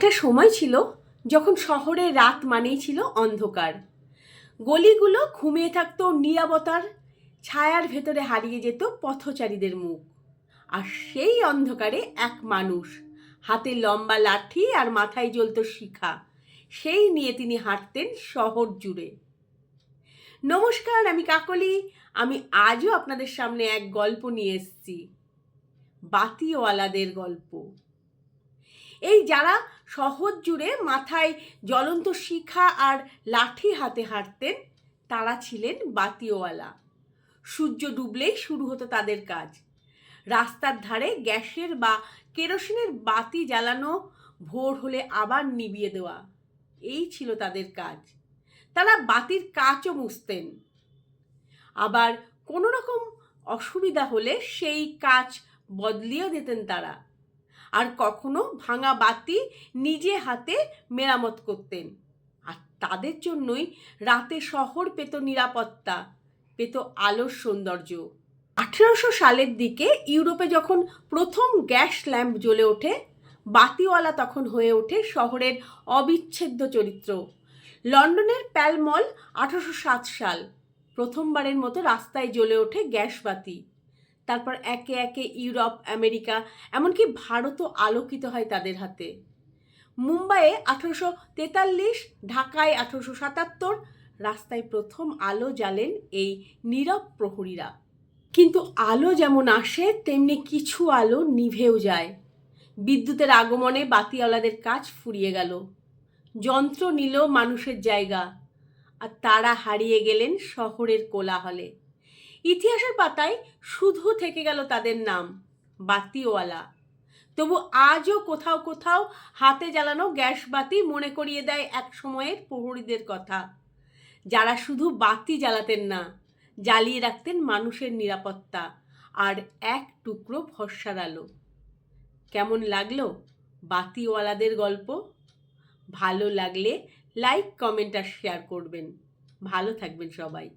একটা সময় ছিল যখন শহরে রাত মানেই ছিল অন্ধকার। গলিগুলো ঘুমিয়ে থাকতো নীরবতার ছায়ার ভেতরে, হারিয়ে যেত পথচারীদের মুখ। আর সেই অন্ধকারে এক মানুষ, হাতে লম্বা লাঠি আর মাথায় জ্বলত শিখা, সেই নিয়ে তিনি হাঁটতেন শহর জুড়ে। নমস্কার, আমি কাকলি। আমি আজও আপনাদের সামনে এক গল্প নিয়ে এসেছি, বাতিওয়ালাদের গল্প। এই যারা শহর জুড়ে মাথায় জ্বলন্ত শিখা আর লাঠি হাতে হাঁটতেন, তারা ছিলেন বাতিওয়ালা। সূর্য ডুবলেই শুরু হতো তাদের কাজ। রাস্তার ধারে গ্যাসের বা কেরোসিনের বাতি জ্বালানো, ভোর হলে আবার নিভিয়ে দেওয়া, এই ছিল তাদের কাজ। তারা বাতির কাচও মুছতেন, আবার কোনো রকম অসুবিধা হলে সেই কাচ বদলিয়েও দিতেন তারা। আর কখনো ভাঙা বাতি নিজে হাতে মেরামত করতেন। আর তাদের জন্যই রাতে শহর পেত নিরাপত্তা, পেত আলোর সৌন্দর্য। 1800 সালের দিকে ইউরোপে যখন প্রথম গ্যাস ল্যাম্প জ্বলে ওঠে, বাতিওয়ালা তখন হয়ে ওঠে শহরের অবিচ্ছেদ্য চরিত্র। লন্ডনের প্যাল মল 1807 সাল প্রথমবারের মতো রাস্তায় জ্বলে ওঠে গ্যাস বাতি। তারপর একে একে ইউরোপ, আমেরিকা, এমনকি ভারতও আলোকিত হয় তাদের হাতে। মুম্বাইয়ে 1843, ঢাকায় 1877 রাস্তায় প্রথম আলো জ্বালেন এই নীরব প্রহরীরা। কিন্তু আলো যেমন আসে, তেমনি কিছু আলো নিভেও যায়। বিদ্যুতের আগমনে বাতিওয়ালাদের কাজ ফুরিয়ে গেল। যন্ত্র নিল মানুষের জায়গা, আর তারা হারিয়ে গেলেন শহরের কোলাহলে। ইতিহাসের পাতায় শুধু থেকে গেল তাদের নাম, বাতিওয়ালা। তবু আজও কোথাও কোথাও হাতে জ্বালানো গ্যাস বাতি মনে করিয়ে দেয় এক সময়ের প্রহরীদের কথা, যারা শুধু বাতি জ্বালাতেন না, জ্বালিয়ে রাখতেন মানুষের নিরাপত্তা আর এক টুকরো ভরসার আলো। কেমন লাগলো বাতিওয়ালাদের গল্প? ভালো লাগলে লাইক, কমেন্ট আর শেয়ার করবেন। ভালো থাকবেন সবাই।